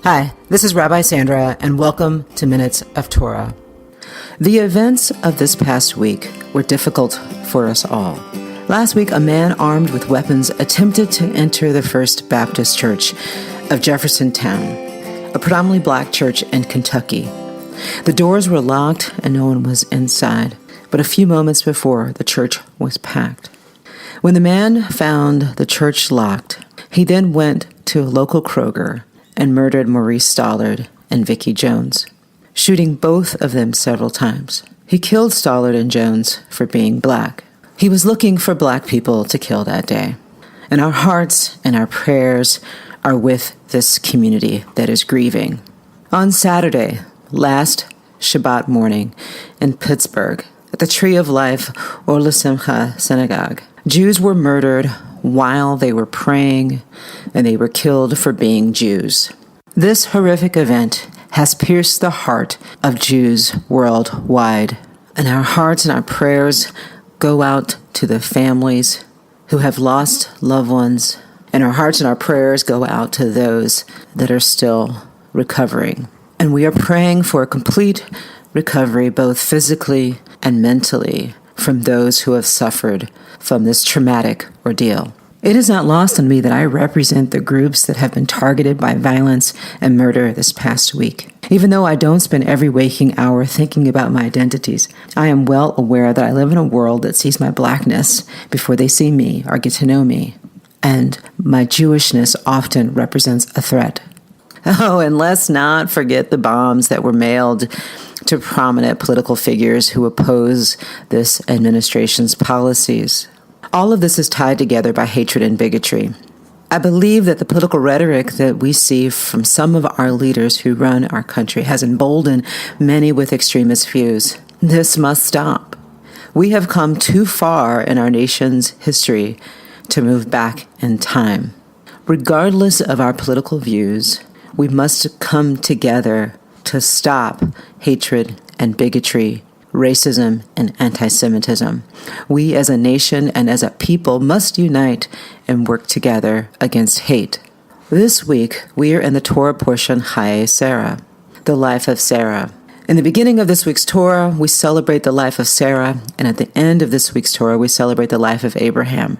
Hi, this is Rabbi Sandra, and welcome to Minutes of Torah. The events of this past week were difficult for us all. Last week, a man armed with weapons attempted to enter the First Baptist Church of Jeffersontown, a predominantly black church in Kentucky. The doors were locked and no one was inside, but a few moments before, the church was packed. When the man found the church locked, he then went to a local Kroger and murdered Maurice Stollard and Vicki Jones, shooting both of them several times. He killed Stollard and Jones for being black. He was looking for black people to kill that day. And our hearts and our prayers are with this community that is grieving. On Saturday, last Shabbat morning in Pittsburgh, at the Tree of Life Or L'Simcha Synagogue, Jews were murdered while they were praying, and they were killed for being Jews. This horrific event has pierced the heart of Jews worldwide, and our hearts and our prayers go out to the families who have lost loved ones, and our hearts and our prayers go out to those that are still recovering. And we are praying for a complete recovery, both physically and mentally, from those who have suffered from this traumatic ordeal. It is not lost on me that I represent the groups that have been targeted by violence and murder this past week. Even though I don't spend every waking hour thinking about my identities, I am well aware that I live in a world that sees my blackness before they see me or get to know me. And my Jewishness often represents a threat. Oh, and let's not forget the bombs that were mailed to prominent political figures who oppose this administration's policies. All of this is tied together by hatred and bigotry. I believe that the political rhetoric that we see from some of our leaders who run our country has emboldened many with extremist views. This must stop. We have come too far in our nation's history to move back in time. Regardless of our political views, we must come together to stop hatred and bigotry, racism, and anti-Semitism. We as a nation and as a people must unite and work together against hate. This week, we are in the Torah portion Chayei Sarah, the life of Sarah. In the beginning of this week's Torah, we celebrate the life of Sarah, and at the end of this week's Torah, we celebrate the life of Abraham.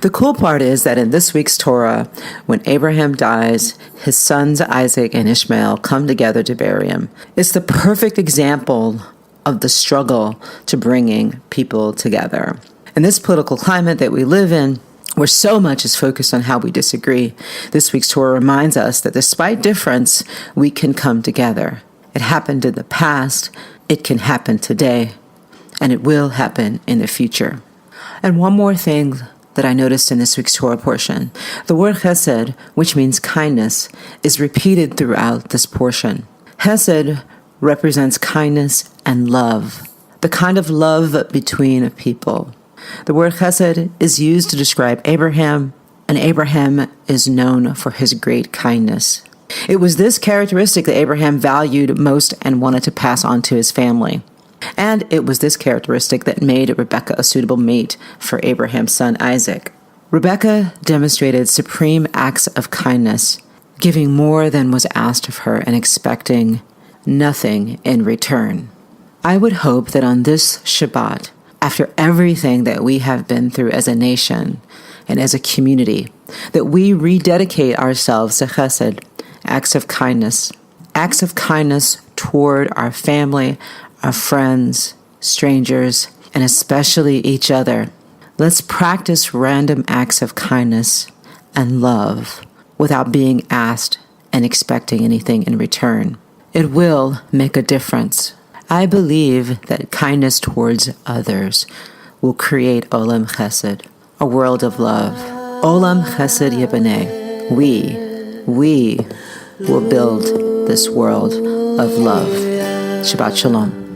The cool part is that in this week's Torah, when Abraham dies, his sons Isaac and Ishmael come together to bury him. It's the perfect example of the struggle to bringing people together. In this political climate that we live in, where so much is focused on how we disagree, this week's Torah reminds us that despite difference, we can come together. It happened in the past, it can happen today, and it will happen in the future. And one more thing that I noticed in this week's Torah portion. The word chesed, which means kindness, is repeated throughout this portion. Hesed represents kindness and love, the kind of love between people. The word chesed is used to describe Abraham, and Abraham is known for his great kindness. It was this characteristic that Abraham valued most and wanted to pass on to his family. And it was this characteristic that made Rebekah a suitable mate for Abraham's son Isaac. Rebekah demonstrated supreme acts of kindness, giving more than was asked of her and expecting nothing in return. I would hope that on this Shabbat, after everything that we have been through as a nation and as a community, that we rededicate ourselves to chesed, acts of kindness toward our family, our friends, strangers, and especially each other. Let's practice random acts of kindness and love without being asked and expecting anything in return. It will make a difference. I believe that kindness towards others will create Olam Hesed, a world of love. Olam Hesed Yibaneh We will build this world of love. Shabbat Shalom.